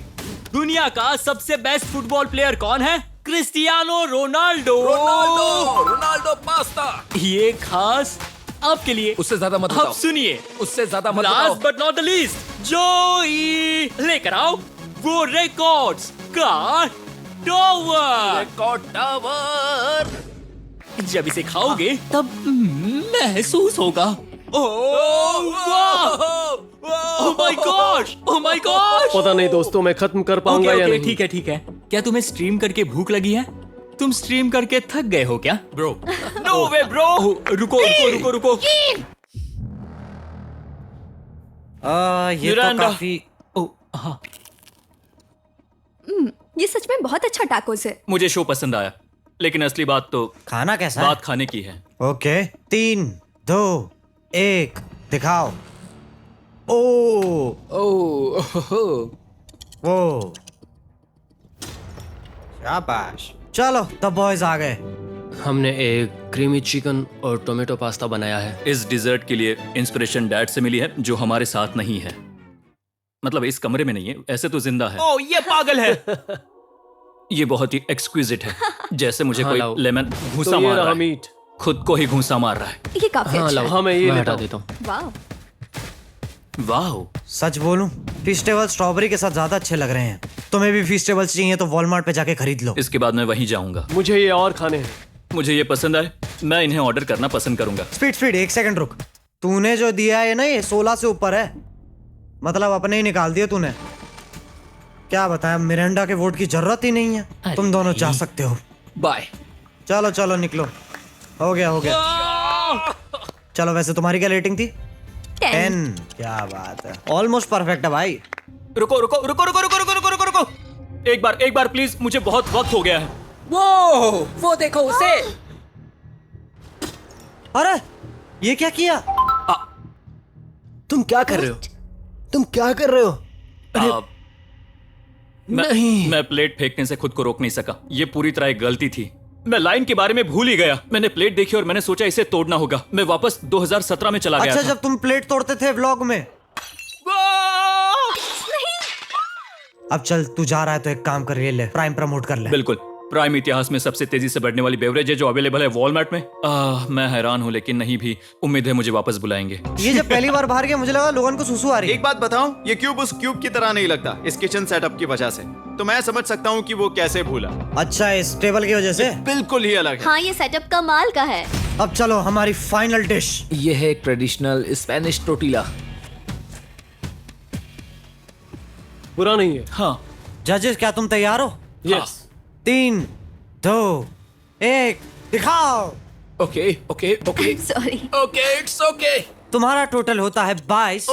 दुनिया का सबसे बेस्ट फुटबॉल प्लेयर कौन है? Cristiano Ronaldo. Ronaldo pasta. ये खास आपके लिए। उससे ज्यादा मत अब बताओ। सुनिए, उससे ज्यादा मत बताओ। Last but not the least, जोई लेकर आओ वो रिकॉर्ड्स का टावर। Record tower. जब इसे खाओगे तब महसूस होगा। Oh my gosh, oh my gosh. पता नहीं दोस्तों, मैं खत्म कर पाऊंगा या नहीं। ठीक है ठीक है। क्या तुम्हें स्ट्रीम करके भूख लगी है? तुम स्ट्रीम करके थक गए हो क्या? Bro, no way bro. रुको रुको रुको रुको। ये तो मिरांडा। काफी हाँ, ये सच में बहुत अच्छा टाकोस है। मुझे शो पसंद आया, लेकिन असली बात तो खाना कैसा है? बात खाने की है। ओके 3 2 1 दिखाओ। ओ वो शाबाश। चलो द बॉयज आ गए। हमने एक क्रीमी चिकन और टोमेटो पास्ता बनाया है। इस डिजर्ट के लिए इंस्पिरेशन डैड से मिली है, जो हमारे साथ नहीं है। मतलब इस कमरे में नहीं है, ऐसे तो जिंदा है। ओ ये पागल है। ये बहुत ही एक्सक्विजिट है, जैसे मुझे हाँ, कोई लाओ। लेमन घूसा तो ये मार रहा रहा है। मीट। खुद को ही घूसा मार रहा है। ये काफी हाँ अच्छा लाओ, है। हाँ मैं ये मैं हटा हटा देता हूँ। वाह। वाह, सच बोलूं, फीस्टेबल स्ट्रॉबेरी के साथ ज्यादा अच्छे लग रहे हैं। तुम्हें भी फीस्टेबल्स चाहिए तो वॉलमार्ट पे जाके खरीद लो। इसके बाद मैं वहीं जाऊंगा। मुझे ये और खाने हैं। मुझे ये पसंद आए, मैं इन्हें ऑर्डर करना पसंद करूंगा। स्पीड स्पीड 1 सेकंड रुक। तूने जो दिया है ना, ये 16 से ऊपर है। मतलब अपने ही निकाल दिए तूने। क्या बताया, मिरांडा के वोट की जरूरत ही नहीं है। तुम दोनों जा सकते हो। बाय। चलो चलो निकलो। हो गया हो गया। चलो वैसे तुम्हारी क्या रेटिंग थी? 10। क्या बात है, ऑलमोस्ट परफेक्ट है भाई। रुको रुको रुको रुको रुको रुको रुको रुको रुको। एक बार प्लीज, मुझे बहुत वक्त हो गया है। वो देखो उसे। अरे ये क्या किया? तुम क्या कर रहे हो? तुम क्या कर रहे हो? मैं प्लेट फेंकने से खुद को रोक नहीं सका। ये पूरी तरह एक गलती थी। मैं लाइन के बारे में भूल ही गया। मैंने प्लेट देखी और मैंने सोचा इसे तोड़ना होगा। मैं वापस 2017 में चला गया अच्छा था। जब तुम प्लेट तोड़ते थे व्लॉग में। अब चल तू जा रहा है तो एक काम कर, ले प्राइम प्रमोट कर ले। बिल्कुल। प्राइम इतिहास में सबसे तेजी से बढ़ने वाली बेवरेज है जो अवेलेबल है वॉलमार्ट में। मैं हैरान हूँ, लेकिन नहीं भी। उम्मीद है मुझे वापस बुलाएंगे। ये जब पहली बार बाहर गया मुझे लगा लोगन को सुसु आ रही है। एक बात बताऊं, ये क्यूब उस क्यूब की तरह नहीं लगता इस किचन सेटअप की वजह से। तो मैं समझ सकता हूँ कि वो कैसे भूला। अच्छा इस टेबल की वजह से। बिल्कुल ही अलग है। हाँ, ये सेटअप कमाल का है। अब चलो हमारी फाइनल डिश। ये है एक ट्रेडिशनल स्पेनिश टोटीला। बुरा नहीं है। हाँ, जजेस क्या तुम तैयार हो? यस। 3 2 1 दिखाओ। Okay okay okay sorry. Okay it's okay. तुम्हारा टोटल होता है 22।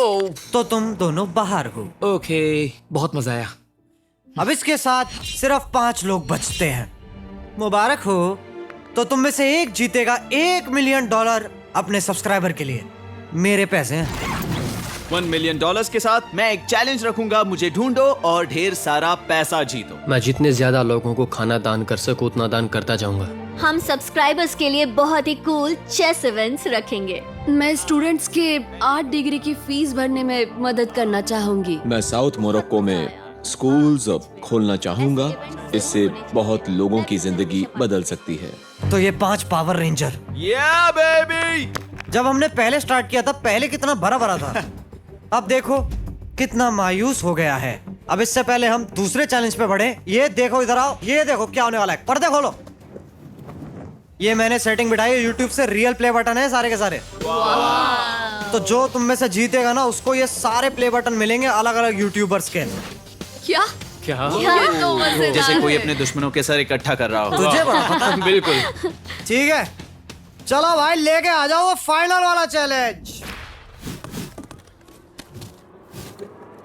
तो तुम दोनों बाहर हो। ओके, बहुत मजा आया। अब इसके साथ सिर्फ 5 लोग बचते हैं। मुबारक हो। तो तुम में से एक जीतेगा $1 मिलियन अपने सब्सक्राइबर के लिए। मेरे पैसे हैं। $1 मिलियन के साथ मैं एक चैलेंज रखूंगा, मुझे ढूंढो और ढेर सारा पैसा जीतो। मैं जितने ज्यादा लोगों को खाना दान कर सकूं उतना दान करता जाऊंगा। हम सब्सक्राइबर्स के लिए बहुत ही कूल चेस इवेंट्स रखेंगे। मैं स्टूडेंट्स के 8 डिग्री की फीस भरने में मदद करना चाहूंगी। मैं साउथ मोरक्को में स्कूल्स खोलना चाहूंगा। इससे बहुत लोगों की जिंदगी बदल सकती है। तो ये 5 पावर रेंजर। या बेबी। जब हमने पहले स्टार्ट किया था, पहले कितना भरा भरा था। अब देखो कितना मायूस हो गया है। अब इससे पहले हम दूसरे चैलेंज पे बढ़े। ये देखो, इधर आओ। ये देखो क्या होने वाला है। पर्दे खोलो। ये मैंने सेटिंग बिठाई है, YouTube से रियल प्ले बटन है सारे के सारे। तो जो तुम में से जीतेगा ना, उसको ये सारे प्ले बटन मिलेंगे अलग अलग यूट्यूबर्स के। क्या? क्या? ये तो मजेदार जैसे कोई है। अपने दुश्मनों के सर इकट्ठा कर रहा हो। तुझे बड़ा पता है। बिल्कुल। ठीक है, चलो भाई लेके आ जाओ वो फाइनल वाला चैलेंज।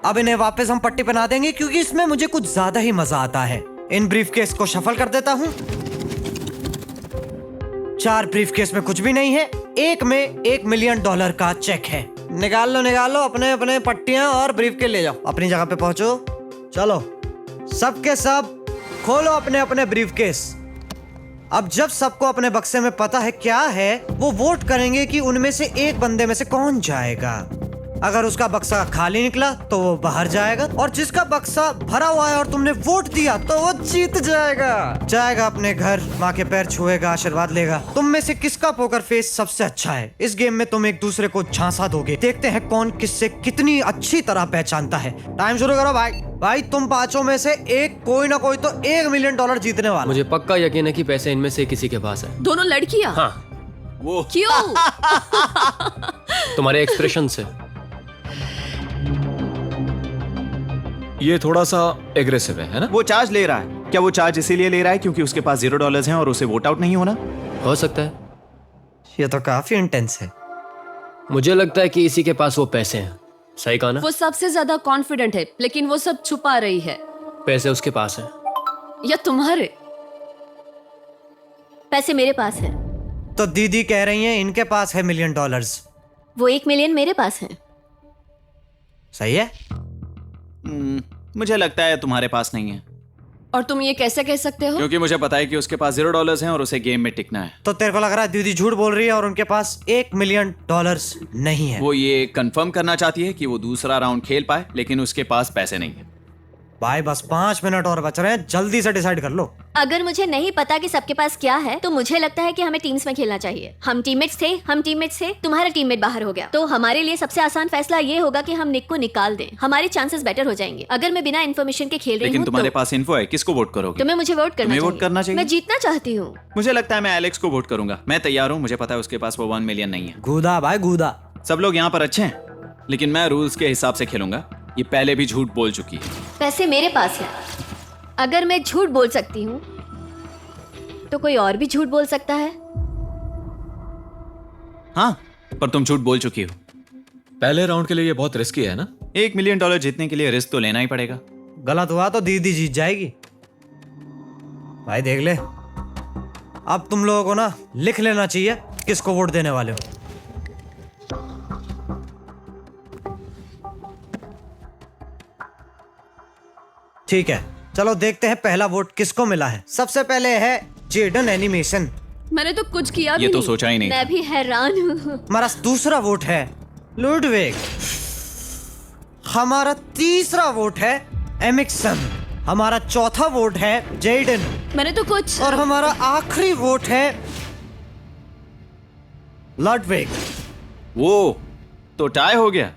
अब इन्हें वापस हम पट्टी पहना देंगे क्योंकि इसमें मुझे कुछ ज्यादा ही मजा आता है। इन ब्रीफकेस को शफल कर देता हूं। 4 ब्रीफकेस में कुछ भी नहीं है। एक में $1 मिलियन का चेक है। निकाल लो अपने अपने पट्टियां और ब्रीफकेस ले जाओ। अपनी जगह पे पहुंचो। चलो सबके सब खोलो अपने अपने ब्रीफकेस। अब जब सबको अपने बक्से में पता है क्या है, वो वोट करेंगे कि उनमें से एक बंदे में से कौन जाएगा। अगर उसका बक्सा खाली निकला तो वो बाहर जाएगा, और जिसका बक्सा भरा हुआ है और तुमने वोट दिया तो वो जीत जाएगा अपने घर, माँ के पैर छुएगा, आशीर्वाद लेगा। तुम में से किसका पोकर फेस सबसे अच्छा है? इस गेम में तुम एक दूसरे को झांसा दोगे। देखते हैं कौन किससे कितनी अच्छी तरह पहचानता है। टाइम शुरू करो भाई तुम पांचों में से एक कोई ना कोई तो $1 मिलियन जीतने वाला। मुझे पक्का यकीन है कि पैसे इनमें से किसी के पास है। दोनों लड़कियां? हाँ। वो क्यों? तुम्हारे एक्सप्रेशन से। ये थोड़ा सा एग्रेसिव है ना? वो चार्ज ले रहा है। क्या वो चार्ज इसीलिए ले रहा है क्योंकि उसके पास $0 हैं और उसे वोट आउट नहीं होना? हो सकता है। ये तो काफी इंटेंस है। मुझे लगता है कि इसी के पास वो पैसे हैं। सही कहा ना? वो सबसे ज्यादा कॉन्फिडेंट है, लेकिन वो सब छुपा रही है। पैसे उसके पास हैं। या तुम्हारे? पैसे मेरे पास है। तो दीदी कह रही हैं इनके पास है $1 मिलियन। वो $1 मिलियन मेरे पास है। सही है? मुझे लगता है तुम्हारे पास नहीं है। और तुम ये कैसे कह सकते हो? क्योंकि मुझे पता है कि उसके पास $0 हैं और उसे गेम में टिकना है। तो तेरे को लग रहा है दीदी झूठ बोल रही है और उनके पास $1 मिलियन नहीं है? वो ये कंफर्म करना चाहती है कि वो दूसरा राउंड खेल पाए, लेकिन उसके पास पैसे नहीं है। भाई बस 5 मिनट और बच रहे हैं, जल्दी से डिसाइड कर लो। अगर मुझे नहीं पता कि सबके पास क्या है तो मुझे लगता है कि हमें टीम्स में खेलना चाहिए। हम टीममेट्स थे, तुम्हारा टीममेट बाहर हो गया, तो हमारे लिए सबसे आसान फैसला ये होगा कि हम निक को निकाल दें। हमारे चांसेस बेटर हो जाएंगे। अगर मैं बिना इन्फॉर्मेशन के खेल रही लेकिन हूँ तुम्हारे तो पास इन्फो है, किसको वोट करोगे? तुम्हें मुझे वोट करना चाहिए। मैं जीतना चाहती हूँ। मुझे लगता है मैं एलेक्स को वोट करूंगा। मैं तैयार हूँ। मुझे पता है उसके पास वो 1 मिलियन नहीं है। गूदा भाई गूदा। सब लोग यहाँ पर अच्छे हैं, लेकिन मैं रूल्स के हिसाब से खेलूंगा। ये पहले भी झूठ बोल चुकी है। पैसे मेरे पास है। अगर मैं झूठ बोल सकती हूँ तो कोई और भी झूठ बोल सकता है। हाँ, पर तुम झूठ बोल चुकी हो। पहले राउंड के लिए ये बहुत रिस्की है ना? $1 मिलियन जीतने के लिए रिस्क तो लेना ही पड़ेगा। गलत हुआ तो दीदी जीत जाएगी। भाई देख ले, अब तुम लोगों को ना लिख लेना चाहिए किसको वोट देने वाले हो। ठीक है, चलो देखते हैं पहला वोट किसको मिला है। सबसे पहले है जेडन एनिमेशन। मैंने तो कुछ किया भी ये तो नहीं। सोचा ही नहीं। मैं भी हैरान हूँ। हमारा दूसरा वोट है लुडविग। हमारा तीसरा वोट है एमिक्सन। हमारा चौथा वोट है जेडन। मैंने तो कुछ। और हमारा आखिरी वोट है लुडविग। वो तो टाई हो गया।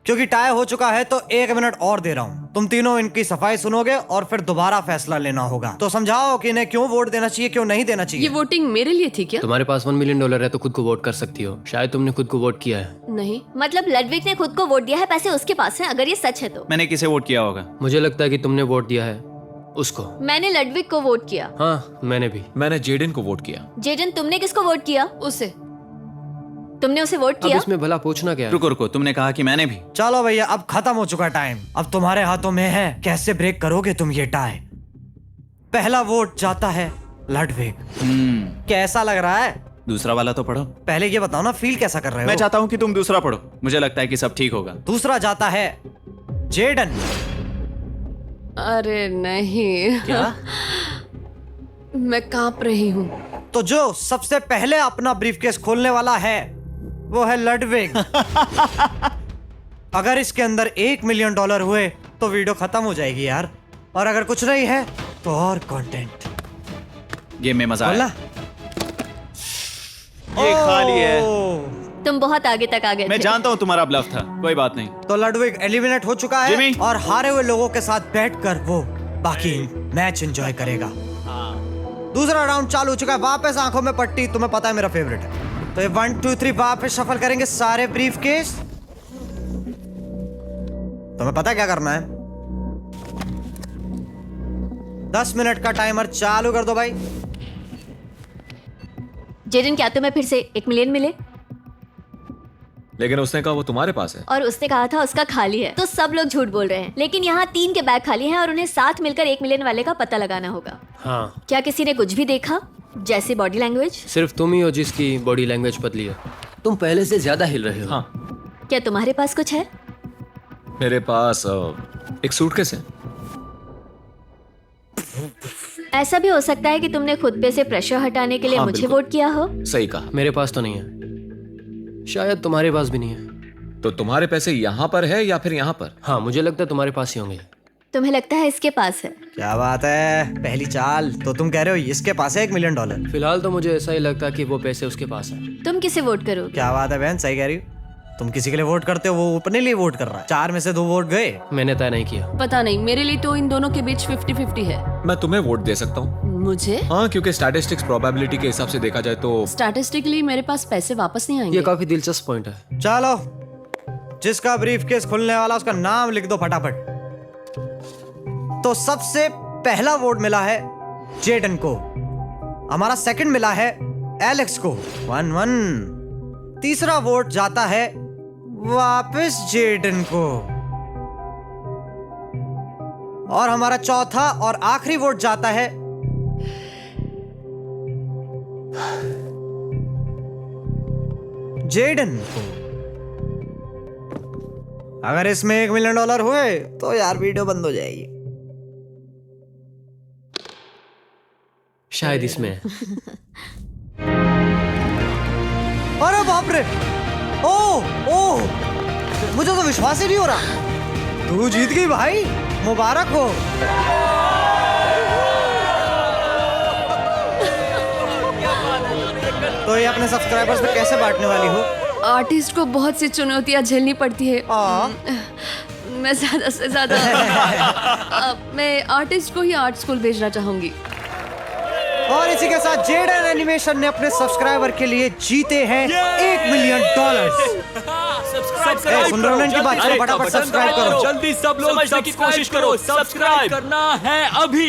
क्योंकि टाई हो चुका है तो 1 मिनट और दे रहा हूं। तुम तीनों इनकी सफाई सुनोगे और फिर दोबारा फैसला लेना होगा। तो समझाओ कि इन्हें क्यों वोट देना चाहिए, क्यों नहीं देना चाहिए। ये वोटिंग मेरे लिए थी क्या? तुम्हारे पास $1 मिलियन है तो खुद को वोट कर सकती हो। शायद तुमने खुद को वोट किया है। नहीं। मतलब लडविग ने खुद को वोट दिया है, पैसे उसके पास हैं। अगर ये सच है तो मैंने किसे वोट किया होगा? मुझे लगता है कि तुमने वोट दिया है उसको। मैंने लडविग को वोट किया। हाँ, मैंने भी। मैंने जेडन को वोट किया। जेडन, तुमने किसको वोट किया? उसे। तुमने उसे वोट अब किया? इसमें भला पूछना क्या है? रुको रुको, तुमने कहा कि मैंने भी। चलो भैया, अब खत्म हो चुका टाइम। अब तुम्हारे हाथों में है कैसे ब्रेक करोगे तुम ये टाई। पहला वोट जाता है लडविग। कैसा लग रहा है? दूसरा वाला तो पढ़ो। पहले ये बताओ ना, फील कैसा कर रहे हो? मैं चाहता हूँ कि तुम दूसरा पढ़ो। मुझे लगता है कि सब ठीक होगा। दूसरा जाता है जेडन। अरे नहीं। क्या? मैं कांप रही हूँ। तो जो सबसे पहले अपना ब्रीफकेस खोलने वाला है वो है लडविग। अगर इसके अंदर $1 मिलियन हुए तो वीडियो खत्म हो जाएगी यार। और अगर कुछ नहीं है तो और कंटेंट। गेम में मजा आया। ये ये खाली है। तुम बहुत आगे तक आ गए मैं थे। जानता हूँ तुम्हारा ब्लफ था, कोई बात नहीं। तो लडविग एलिमिनेट हो चुका है जिमी। और हारे हुए लोगों के साथ बैठकर वो बाकी मैच एंजॉय करेगा। दूसरा राउंड चालू हो चुका है। वापस आंखों में पट्टी, तुम्हें पता है मेरा फेवरेट है। तो ये 1 2 3 वापस शफल करेंगे सारे ब्रीफकेस। तुम्हें पता है क्या करना है? 10 मिनट का टाइमर चालू कर दो भाई। जेडन, क्या तुम्हें फिर से $1 मिलियन मिले? लेकिन उसने कहा वो तुम्हारे पास है। और उसने कहा था उसका खाली है। तो सब लोग झूठ बोल रहे हैं। लेकिन यहाँ 3 के बैग खाली हैं और उन्हें साथ मिलकर $1 मिलियन वाले का पता लगाना होगा। हाँ। क्या किसी ने कुछ भी देखा, जैसे बॉडी लैंग्वेज? सिर्फ तुम ही हो जिसकी बॉडी लैंग्वेज बदली है। तुम पहले से ज्यादा हिल रहे हो। हाँ। क्या तुम्हारे पास कुछ है? मेरे पास एक सूटकेस है। ऐसा भी हो सकता है कि तुमने खुद पे से प्रेशर हटाने के लिए हाँ, मुझे बिल्कुल। वोट किया हो। सही कहा। मेरे पास तो नहीं है। शायद तुम्हारे पास भी नहीं है। तो तुम्हारे पैसे यहाँ पर है या फिर यहाँ पर? हाँ, मुझे लगता है तुम्हारे पास ही होंगे। तुम्हें लगता है इसके पास है? क्या बात है, पहली चाल। तो तुम कह रहे हो इसके पास है $1 मिलियन? फिलहाल तो मुझे ऐसा ही लगता है कि वो पैसे उसके पास हैं। तुम किसे वोट करोगे? क्या बात है बहन, सही कह रही हो। तुम किसी के लिए वोट करते हो, वो अपने लिए वोट कर रहा है। 4 में से 2 वोट गए। मैंने तय नहीं किया। पता नहीं, मेरे लिए तो इन दोनों के बीच 50-50 है। मैं तुम्हें वोट दे सकता हूँ। मुझे? हाँ, क्योंकि स्टैटिस्टिक्स प्रोबेबिलिटी के हिसाब से देखा जाए तो स्टैटिस्टिकली मेरे पास पैसे वापस नहीं आएंगे। ये काफी दिलचस्प पॉइंट है। चलो, जिसका ब्रीफकेस खुलने वाला उसका नाम लिख दो फटाफट। तो सबसे पहला वोट मिला है जेडन को, हमारा सेकंड मिला है एलेक्स को 1-1। तीसरा वोट जाता है वापस जेडन को, और हमारा चौथा और आखिरी वोट जाता है जेडन को। अगर इसमें $1 मिलियन हुए तो यार वीडियो बंद हो जाएगी। शायद इसमें है। अरे बाप रे, ओ मुझे तो विश्वास ही नहीं हो रहा। तू जीत गई भाई, मुबारक हो। तो ये अपने सब्सक्राइबर्स में कैसे बांटने वाली हो? आर्टिस्ट को बहुत सी चुनौतियां झेलनी पड़ती है। मैं ज्यादा से ज्यादा मैं आर्टिस्ट को ही आर्ट स्कूल भेजना चाहूंगी। और इसी के साथ जेडन एनिमेशन ने अपने सब्सक्राइबर के लिए जीते हैं $1 मिलियन। सुन रहे हो इनकी बात? फटाफट सब्सक्राइब करो, जल्दी सब लोग समझने की कोशिश करो। सब्सक्राइब करना है अभी।